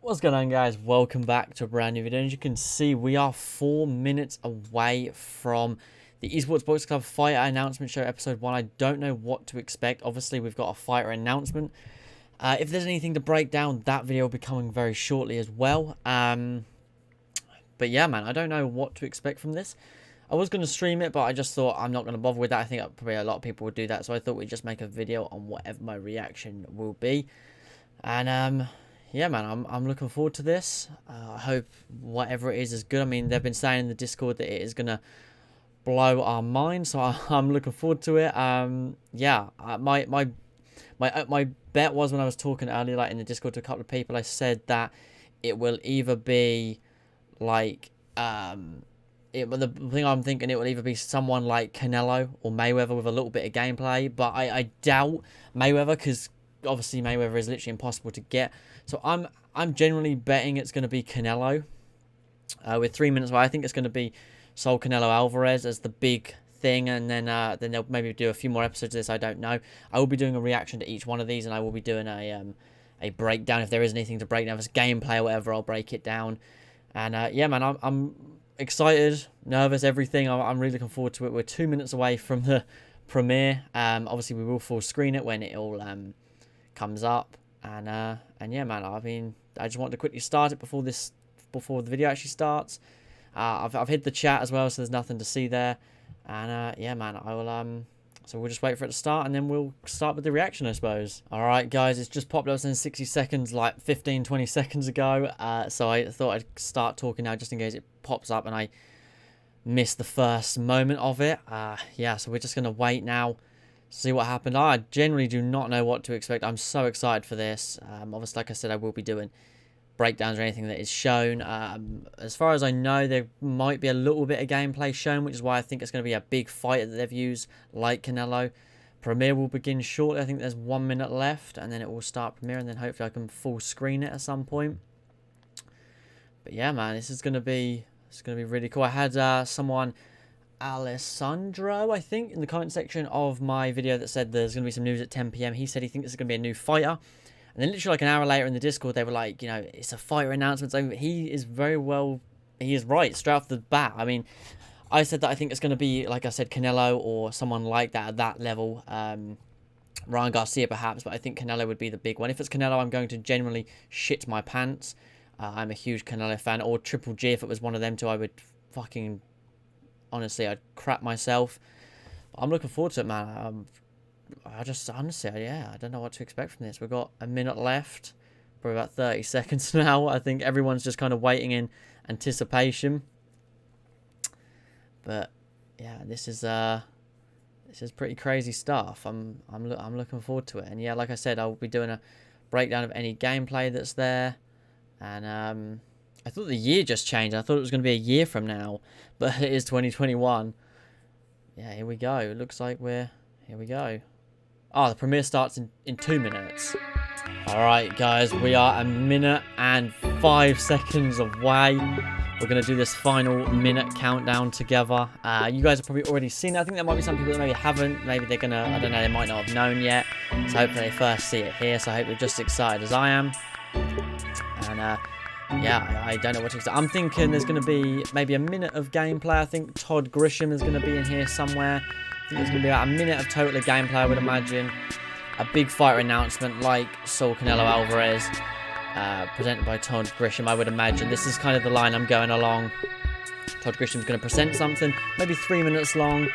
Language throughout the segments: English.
What's going on, guys? Welcome back to a brand new video. As you can see, we are 4 minutes away from the Esports Box Club Fighter Announcement Show Episode 1. I don't know what to expect. Obviously, we've got a fighter announcement. If there's anything to break down, that video will be coming very shortly as well. But yeah, man, I don't know what to expect from this. I was going to stream it, but I just thought I'm not going to bother with that. I think probably a lot of people would do that. So I thought we'd just make a video on whatever my reaction will be. And yeah, man, I'm looking forward to this. I hope whatever it is good. I mean, they've been saying in the Discord that it is going to blow our minds, so I'm looking forward to it. Yeah, my bet was when I was talking earlier, like in the Discord to a couple of people, I said that it will either be like, the thing I'm thinking, it will either be someone like Canelo or Mayweather with a little bit of gameplay, but I doubt Mayweather, because obviously Mayweather is literally impossible to get. So I'm generally betting it's going to be Canelo. With 3 minutes away, I think it's going to be Sol Canelo Alvarez as the big thing, and then they'll maybe do a few more episodes of this. I don't know. I will be doing a reaction to each one of these, and I will be doing a breakdown if there is anything to break down. If it's gameplay or whatever, I'll break it down. And yeah, man, I'm excited, nervous, everything. I'm really looking forward to it. We're 2 minutes away from the premiere. Obviously, we will full screen it when it all comes up. And yeah, man, I mean, I just want to quickly start it before the video actually starts. I've hid the chat as well, so there's nothing to see there. And yeah, man, I will so we'll just wait for it to start, and then we'll start with the reaction, I suppose. Alright, guys, it's just popped up in 60 seconds, like 15-20 seconds ago. So I thought I'd start talking now just in case it pops up and I miss the first moment of it. Yeah, so we're just gonna wait now, see what happened. I generally do not know what to expect. I'm so excited for this. Obviously, like I said, I will be doing breakdowns or anything that is shown. As far as I know, there might be a little bit of gameplay shown, which is why I think it's going to be a big fighter that they've used, like Canelo. Premiere will begin shortly. I think there's 1 minute left, and then it will start premiere, and then hopefully I can full screen it at some point. But yeah, man, this is going to be really cool. I had someone, Alessandro, I think, in the comment section of my video that said there's going to be some news at 10 PM. He said he thinks this is going to be a new fighter. And then literally like an hour later in the Discord, they were like, you know, it's a fighter announcement. So he is right straight off the bat. I mean, I said that I think it's going to be, like I said, Canelo or someone like that at that level. Ryan Garcia perhaps, but I think Canelo would be the big one. If it's Canelo, I'm going to genuinely shit my pants. I'm a huge Canelo fan. Or Triple G, if it was one of them two, I would fucking... honestly, I'd crap myself. But I'm looking forward to it, man. Honestly, yeah, I don't know what to expect from this. We've got a minute left, probably about 30 seconds now. I think everyone's just kind of waiting in anticipation. But yeah, this is pretty crazy stuff. I'm looking forward to it. And yeah, like I said, I'll be doing a breakdown of any gameplay that's there. And I thought the year just changed. I thought it was going to be a year from now, but it is 2021. Yeah, here we go. It looks like here we go. Oh, the premiere starts in 2 minutes. Alright, guys, we are a minute and 5 seconds away. We're going to do this final minute countdown together. You guys have probably already seen it. I think there might be some people that maybe haven't. Maybe they're going to, I don't know, they might not have known yet. So hopefully they first see it here. So I hope they're just as excited as I am. And yeah, I don't know what to expect. I'm thinking there's going to be maybe a minute of gameplay. I think Todd Grisham is going to be in here somewhere. I think there's going to be about a minute of total gameplay, I would imagine. A big fighter announcement like Sol Canelo Alvarez, presented by Todd Grisham, I would imagine. This is kind of the line I'm going along. Todd Grisham's going to present something, maybe 3 minutes long,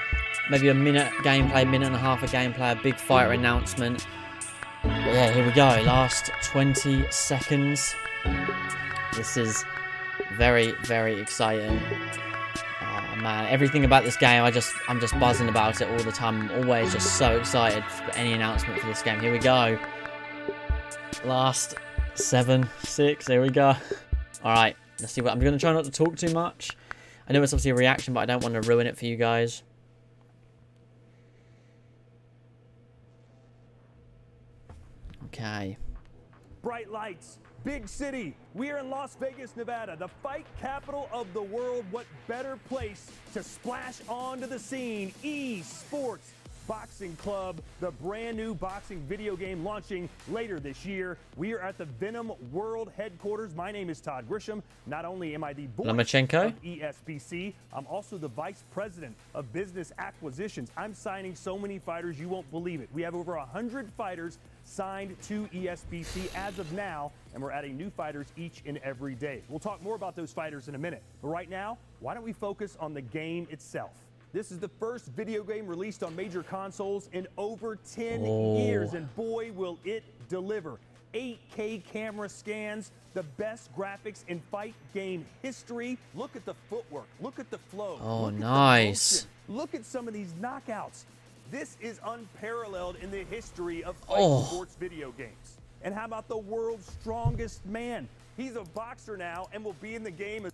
maybe a minute gameplay, minute and a half of gameplay, a big fighter announcement. But yeah, here we go. Last 20 seconds. This is very, very exciting. Man, everything about this game, I'm just buzzing about it all the time. I'm always just so excited for any announcement for this game. Here we go. Last 7, 6, here we go. Alright, let's see what... I'm going to try not to talk too much. I know it's obviously a reaction, but I don't want to ruin it for you guys. Okay. Bright lights. Big city. We are in Las Vegas, Nevada, the fight capital of the world. What better place to splash onto the scene? Esports Boxing Club, the brand new boxing video game launching later this year. We are at the Venom World headquarters. My name is Todd Grisham. Not only am I the voice Lomachenko of ESBC, I'm also the vice president of business acquisitions. I'm signing so many fighters, you won't believe it. We have over 100 fighters signed to ESBC as of now, and we're adding new fighters each and every day. We'll talk more about those fighters in a minute. But right now, why don't we focus on the game itself? This is the first video game released on major consoles in over 10 years, and boy, will it deliver. 8K camera scans, the best graphics in fight game history. Look at the footwork, look at the flow. Oh, nice. Look at some of these knockouts. This is unparalleled in the history of fight sports video games. And how about the world's strongest man? He's a boxer now and will be in the game as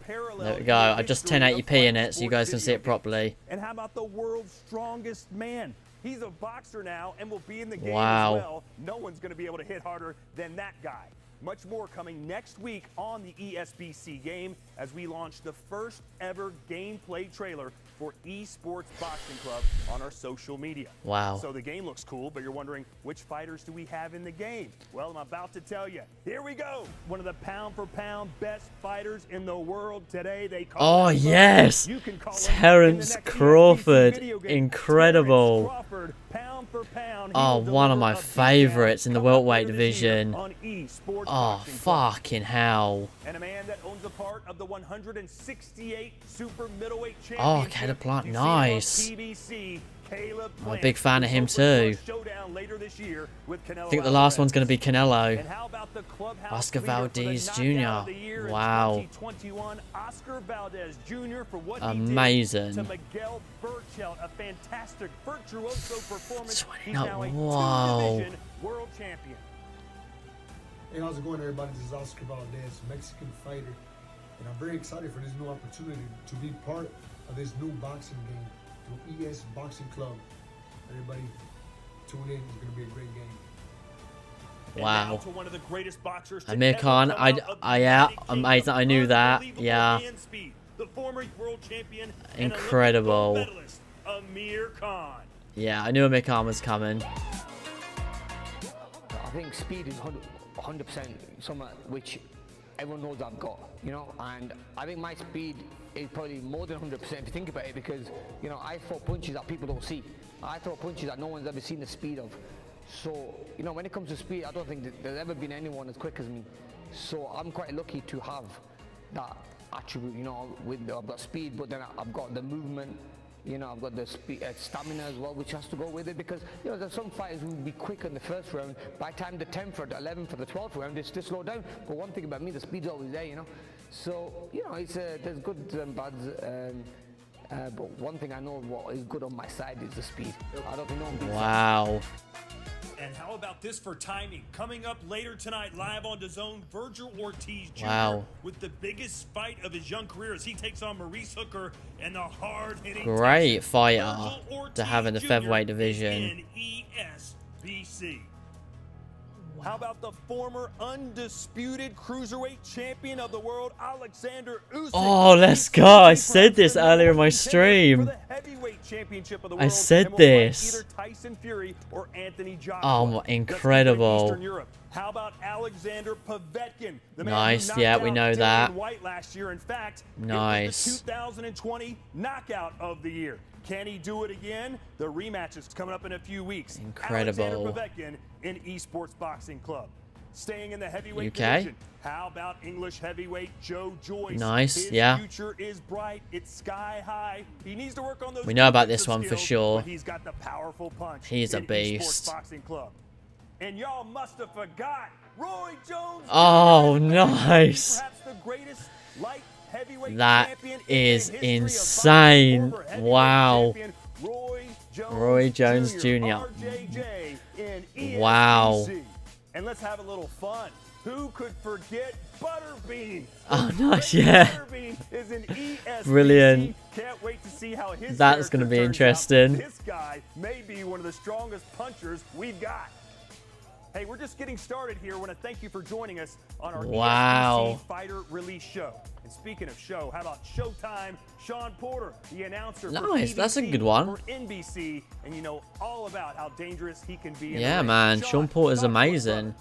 parallel. There we go. I just 1080p in it so you guys can see it properly. And how about the world's strongest man? He's a boxer now and will be in the game Wow. as well. No one's going to be able to hit harder than that guy. Much more coming next week on the ESBC game as we launch the first ever gameplay trailer for Esports Boxing Club on our social media. Wow. So the game looks cool, but you're wondering, which fighters do we have in the game? Well, I'm about to tell you. Here we go. One of the pound-for-pound best fighters in the world today. They call Oh, him yes. You can call him Terrence in the next Crawford. ESBC video game. Incredible. Terrence Crawford, pound for pound, Oh, he will one of deliver my a favorites in the beatdown welterweight later this year division. on Esports Oh, Boxing Club. fucking hell. And a man that owns a part of the 168 super middleweight Oh, championship. Caleb Plant, You see him on nice. PBC, Caleb I'm a Plant, big fan of him who's hoping too. for a showdown later this year with Canelo I think the last Alvarez. one's going to be Canelo. And how about the clubhouse Oscar leader for the Valdez knockout Jr. of the year in Wow. 2021, Oscar Valdez Jr. for what Amazing. he did to Miguel Berchelt, a fantastic virtuoso performance. He's Wow. now a Wow. two-division world champion. Hey, how's it going, everybody? This is Oscar Valdez, Mexican fighter, and I'm very excited for this new opportunity to be part of this new boxing game through ES Boxing Club. Everybody, tune in. It's going to be a great game. And Wow. now to one of the greatest boxers to Amir ever Khan, come out of the yeah, United Kingdom. amazing. I knew that. Unbelievable Yeah. hand speed. The former world champion and Incredible. Olympic gold medalist, Amir Khan. Yeah, I knew Amir Khan was coming. I think speed is 100% something which everyone knows I've got, you know, and I think my speed is probably more than 100% if you think about it, because, you know, I throw punches that people don't see. I throw punches that no one's ever seen the speed of. So, you know, when it comes to speed, I don't think that there's ever been anyone as quick as me. So I'm quite lucky to have that attribute, you know, I've got speed, but then I've got the movement. You know, I've got the stamina as well, which has to go with it, because, you know, there's some fighters who will be quick in the first round. By the time the 10th or the 11th or the 12th round, they just slow down. But one thing about me, the speed's always there, you know. So, you know, it's there's good and bads. But one thing I know what is good on my side is the speed. I don't think no one beats that. Wow. And how about this for timing? Coming up later tonight, live on DAZN, Virgil Ortiz Jr. Wow. with the biggest fight of his young career as he takes on Maurice Hooker and the hard-hitting Great Texan. fighter Virgil to Ortiz have in the Jr. featherweight is division. in ESBC. How about the former undisputed cruiserweight champion of the world, Alexander Usyk? Oh, let's go. I said this earlier in my stream. For the heavyweight championship of the I world, said and will fight this. Either Tyson Fury or Anthony Joshua. Oh, Just incredible. Eastern Europe. How about Alexander Povetkin? The man Nice, who knocked yeah, we out know Dillian that. White last year. In fact, Nice. it was the 2020 knockout of the year. Can he do it again? The rematch is coming up in a few weeks. Incredible. Alexander Povetkin in Esports Boxing Club. Staying in the heavyweight UK? division. How about English heavyweight Joe Joyce? Nice, His yeah. future is bright. It's sky high. He needs to work on those. We know about defensive this one for skills, sure. but he's got the powerful punch. He's a in beast. Esports Boxing Club. And y'all must have forgot Roy Jones. Oh, Jr. nice. Perhaps the greatest light heavyweight That champion is in the history of insane. boxing. Former Wow. heavyweight champion Roy Jones Jr. RJJ in ESBC. Wow. And let's have a little fun. Who could forget Butterbean? Oh, nice, yeah. Butterbean is an ESBC. Brilliant. Can't wait to see how his That's gonna character be turns out. interesting. This guy may be one of the strongest punchers we've got. Hey, we're just getting started here. I want to thank you for joining us on our Wow. ESBC Fighter Release Show. And speaking of show, how about Showtime? Sean Porter, the announcer. Nice, for that's a PBC, good one. For NBC, and you know all about how dangerous he can be. Yeah, man. Sean Porter's amazing.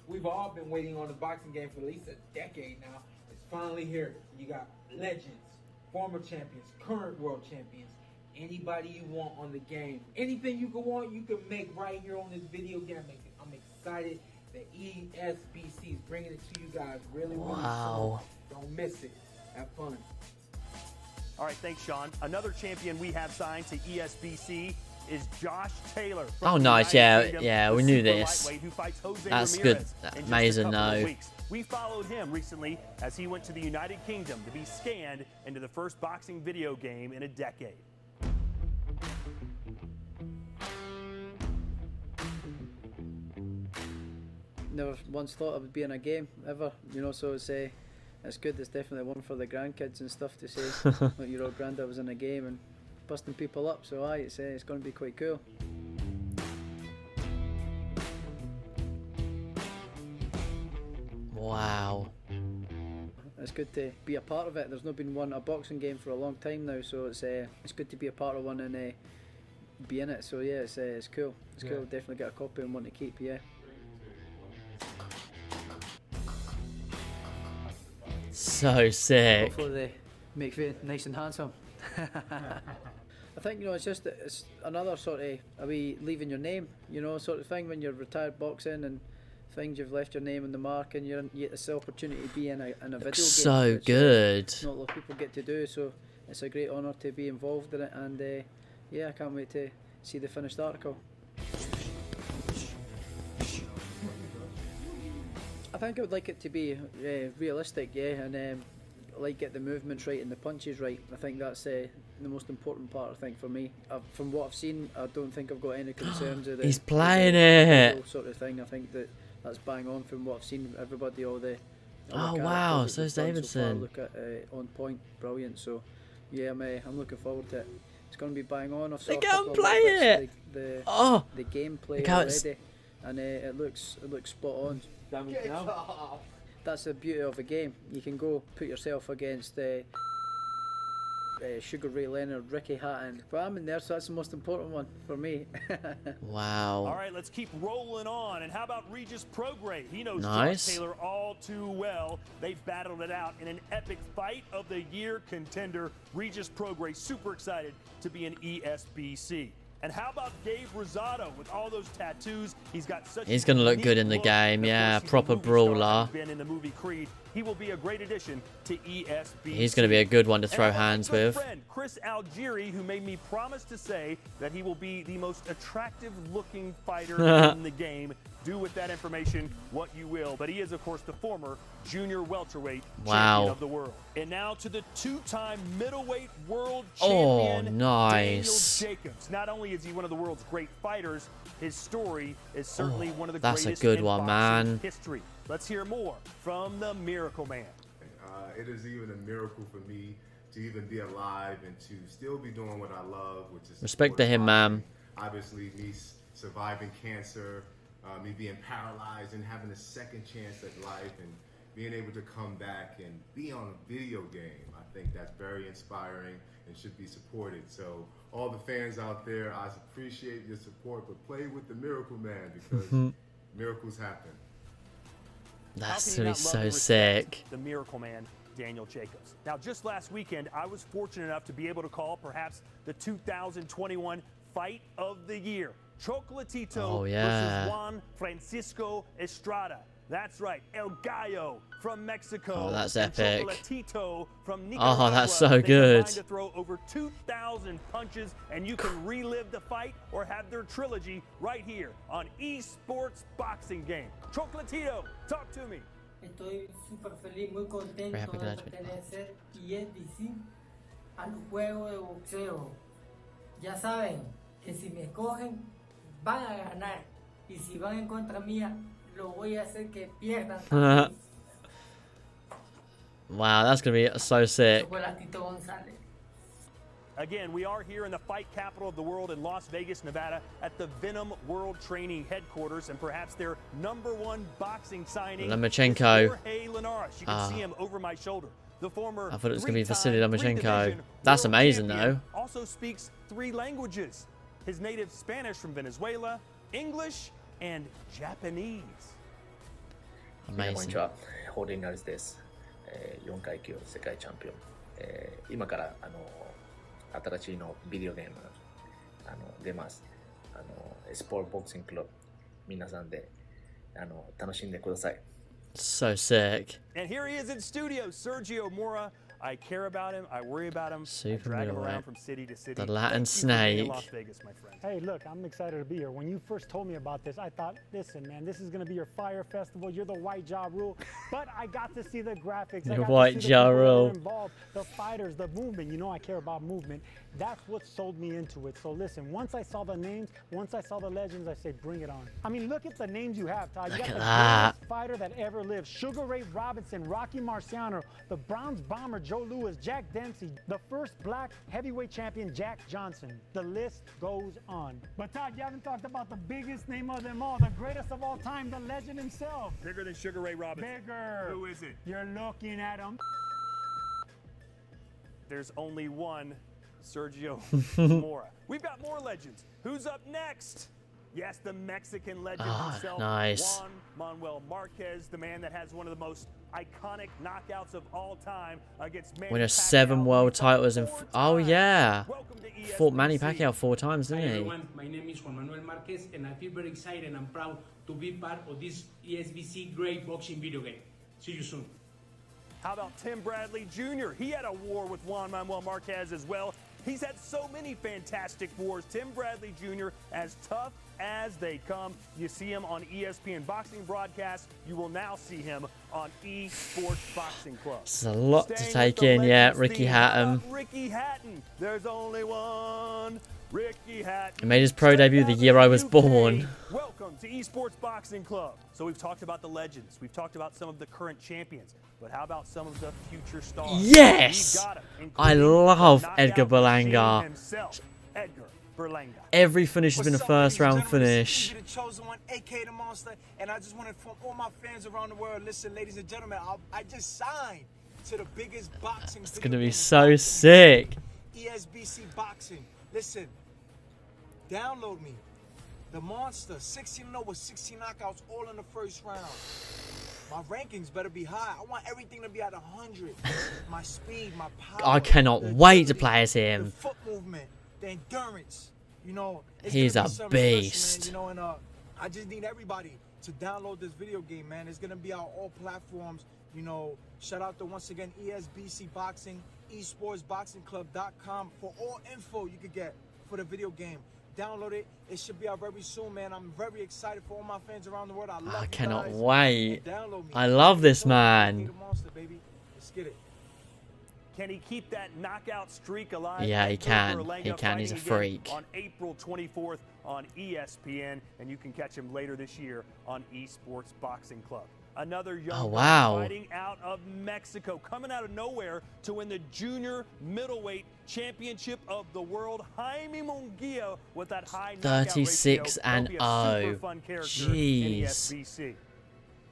We've all been waiting on the boxing game for at least a decade now. It's finally here. You got legends, former champions, current world champions, anybody you want on the game. Anything you can want, you can make right here on this video game. I'm excited that ESBC is bringing it to you guys really Wow. soon. Don't miss it. Have fun. All right, thanks, Sean. Another champion we have signed to ESBC is Josh Taylor. from Oh, the nice. United Yeah, Kingdom, yeah, the we knew super this. lightweight who fights Jose That's Ramirez good. in just a Amazing, couple of though. weeks. We followed him recently as he went to the United Kingdom to be scanned into the first boxing video game in a decade. Never once thought I would be in a game ever, you know. So it's good. It's definitely one for the grandkids and stuff to say. Like your old granddad was in a game and busting people up. So it's going to be quite cool. Wow. It's good to be a part of it. There's not been a boxing game for a long time now, so it's good to be a part of one and be in it. So yeah, it's cool. It's cool. Definitely get a copy and want to keep. Yeah. So sick. Hopefully they make me nice and handsome. I think, you know, it's another sort of a wee leaving your name, you know, sort of thing when you're retired boxing and things, you've left your name on the mark and you get this opportunity to be in a video game. So which good. not a lot of people get to do, so it's a great honour to be involved in it, and yeah, I can't wait to see the finished article. I think I would like it to be realistic, yeah, and like get the movements right and the punches right. I think that's the most important part, I think, for me. From what I've seen, I don't think I've got any concerns with He's playing it. Sort of thing. I think that's bang on from what I've seen. Everybody, all the Oh, characters wow, that so they've is done Davidson. far look at on point, brilliant. So yeah, I'm looking forward to it. It's going to be bang on. I've saw Look a at couple him of play little it. bits of Oh, the gameplay look how it's- already, and it looks spot on. That's the beauty of a game. You can go put yourself against Sugar Ray Leonard, Ricky Hatton, but I'm in there, so that's the most important one for me. wow. All right, let's keep rolling on. And how about Regis Prograis? He knows Nice. Josh Taylor all too well. They battled it out in an epic fight of the year contender. Regis Prograis, super excited to be in ESBC. And how about Gabe Rosado with all those tattoos? He's got such. He's gonna look good in the look. game, And of yeah, course, he's a proper movie star, brawler. having been in the movie Creed. He will be a great addition to ESBC. He's gonna be a good one to throw And my hands good with. friend, Chris Algieri, who made me promise to say that he will be the most attractive looking fighter in the game. Do with that information what you will. But he is, of course, the former junior welterweight champion of the world. And now to the two-time middleweight world champion, nice. Daniel Jacobs. Not only is he one of the world's great fighters, his story is certainly one of the that's a greatest good in one, boxing man. history. Let's hear more from the Miracle Man. It is even a miracle for me to even be alive and to still be doing what I love, which is Respect to sport him, boxing. man. Obviously, me surviving cancer, me being paralyzed and having a second chance at life, and being able to come back and be on a video game. I think that's very inspiring and should be supported. So all the fans out there, I appreciate your support, but play with the Miracle Man because miracles happen. That's How can gonna you be not love so and respect sick. The Miracle Man, Daniel Jacobs. Now, just last weekend, I was fortunate enough to be able to call perhaps the 2021 Fight of the Year. Chocolatito versus Juan Francisco Estrada. That's right, El Gallo from Mexico. Oh, that's and epic. Chocolatito from Nicaragua. Oh, that's so They good. combined to throw over 2,000 punches, and you can relive the fight or have their trilogy right here on Esports Boxing Game. Chocolatito, talk to me. Estoy súper feliz, muy contento Very happy de that- pertenecer ESBC al juego de boxeo. Ya saben que si me escogen van a ganar y si van en contra mía lo voy a hacer que pierdan. Wow, that's gonna be so sick. Chocolatito González. Again, we are here in the fight capital of the world in Las Vegas, Nevada, at the Venom World Training Headquarters, and perhaps their #1 boxing signing Lomachenko. is Jorge Linares. You can see him over my shoulder. The former I thought it was going to be Vasily three-time, Lomachenko. three-division That's world amazing, champion though. Also speaks 3 languages. His native Spanish from Venezuela, English, and Japanese. こんに Amazing. ちは、ホールインナルズです。4階級世界チャンピオン。今から新しいのビデオゲーム出ます。スポーツボクシングクラブ皆さんで楽しんでください。 So sick. And here he is in studio, Sergio Mora. I care about him. I worry about him. I Super drag him middleweight. around from city to city. The Latin Thank you for being in snake. Las Vegas, my friend. Hey, look, I'm excited to be here. When you first told me about this, I thought, listen, man, this is going to be your fire festival. You're the White Ja Rule. But I got to see the graphics. I The got White to see Ja the people that Rule. are involved, the fighters, the movement. You know I care about movement. That's what sold me into it. So listen, once I saw the names, once I saw the legends, I say, bring it on. I mean, look at the names you have, Todd. You Look got at the that. greatest fighter that ever lived. Sugar Ray Robinson, Rocky Marciano, the Browns bomber Joe Louis, Jack Dempsey, the first black heavyweight champion Jack Johnson. The list goes on. But Todd, you haven't talked about the biggest name of them all, the greatest of all time, the legend himself. Bigger than Sugar Ray Robinson. Bigger. Who is it? You're looking at him. There's only one Sergio Mora. We've got more legends. Who's up next? Yes, the Mexican legend himself, nice. Juan Manuel Marquez, the man that has one of the most iconic knockouts of all time against Manny Winner Pacquiao. 7 world titles and oh yeah, Welcome to fought Manny ESBC. Pacquiao 4 times, Hi didn't he? everyone, my name is Juan Manuel Marquez and I feel very excited and proud to be part of this ESBC great boxing video game. See you soon. How about Tim Bradley Jr.? He had a war with Juan Manuel Marquez as well. He's had so many fantastic wars. Tim Bradley Jr., as tough as they come. You see him on ESPN boxing broadcasts. You will now see him on Esports Boxing Club. This is a lot to Staying take with the in, yeah. Legends Ricky theme, how Hatton. about Ricky Hatton. There's only one Ricky Hatton. He made his pro debut the year I was born. Welcome to Esports Boxing Club. So we've talked about the legends. We've talked about some of the current champions. But how about some of the future stars? Yes! We've got 'em, I including love the Edgar knockout machine Berlanga. himself, Edgar Berlanga. Every finish has been a first round finish. The chosen one, aka the monster, and I just want to inform all my fans around the world. Listen, ladies and gentlemen, I just signed to the biggest boxing. It's gonna be so sick. ESBC boxing. Listen, download me, the monster. 16-0 with 16 knockouts, all in the first round. My rankings better be high. I want everything to be at 100. My speed, my power. I cannot the wait to agility, play as the him. foot movement, the endurance. You know, it's He's gonna a be something special, beast. man, you know, and I just need everybody to download this video game, man. It's gonna be on all platforms. You know, shout out to once again ESBC Boxing, esportsboxingclub.com for all info you could get for the video game. Download it. It should be out very soon, man. I'm very excited for all my fans around the world. I love I you cannot guys. wait. Download me. I love this Be man. the monster, baby. Let's get it. Can he keep that knockout streak alive? Yeah, he Edgar can. Berlanga He can. He's a fighting again freak. On April 24th on ESPN, and you can catch him later this year on Esports Boxing Club. Another young Oh, man wow. fighting out of Mexico, coming out of nowhere to win the junior middleweight championship of the world. Jaime Munguia with that high knockout 36 ratio. and He'll be a super 0. fun character Jeez. in ESBC.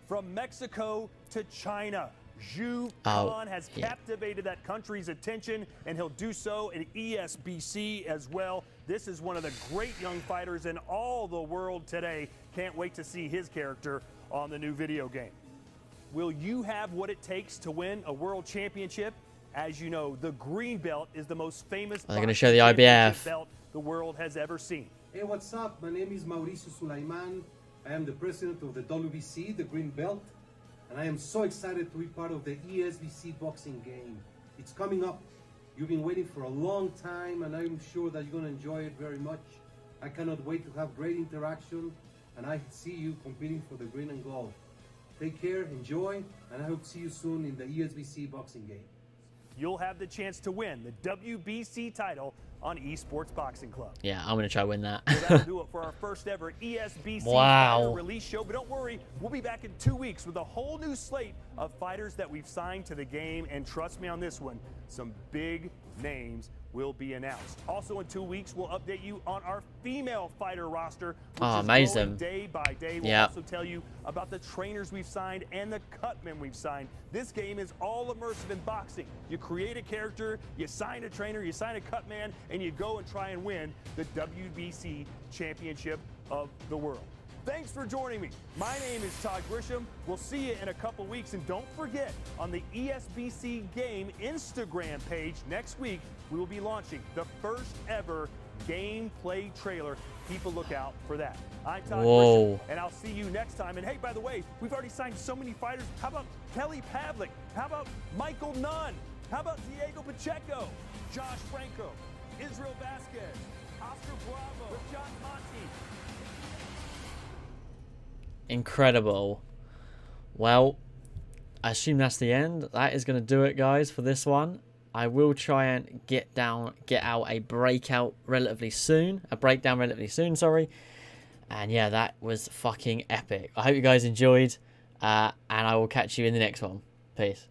From Mexico to China, Zhu Oh, Khan has yeah. captivated that country's attention, and he'll do so in ESBC as well. This is one of the great young fighters in all the world today. Can't wait to see his character on the new video game. Will you have what it takes to win a world championship? As you know, the green belt is the most famous Are they gonna boxing show the championship IBF? belt the world has ever seen. Hey, what's up? My name is Mauricio Sulaiman. I am the president of the WBC, the Green Belt, and I am so excited to be part of the ESBC boxing game. It's coming up. You've been waiting for a long time, and I'm sure that you're going to enjoy it very much. I cannot wait to have great interaction, and I see you competing for the green and gold. Take care, enjoy, and I hope to see you soon in the ESBC boxing game. You'll have the chance to win the WBC title on Esports Boxing Club. Yeah, I'm gonna try to win that. So that'll do it for our first ever ESBC Wow. fighter release show. But don't worry, we'll be back in 2 weeks with a whole new slate of fighters that we've signed to the game. And trust me on this one, some big names will be announced. Also in 2 weeks, we'll update you on our female fighter roster, which Oh, is amazing. growing day by day. We'll Yep. also tell you about the trainers we've signed and the cutmen we've signed. This game is all immersive in boxing. You create a character, you sign a trainer, you sign a cutman, and you go and try and win the WBC Championship of the World. Thanks for joining me. My name is Todd Grisham. We'll see you in a couple weeks. And don't forget, on the ESBC Game Instagram page next week, we will be launching the first ever gameplay trailer. People look out for that. I'm Todd Whoa. Grisham, and I'll see you next time. And hey, by the way, we've already signed so many fighters. How about Kelly Pavlik? How about Michael Nunn? How about Diego Pacheco? Josh Franco? Israel Vasquez? Oscar Bravo? Rashad Monti? Incredible. Well, I assume that's the end. That is going to do it, guys, for this one. I will try and get out a breakdown relatively soon, sorry. And yeah, that was fucking epic. I hope you guys enjoyed, and I will catch you in the next one. Peace.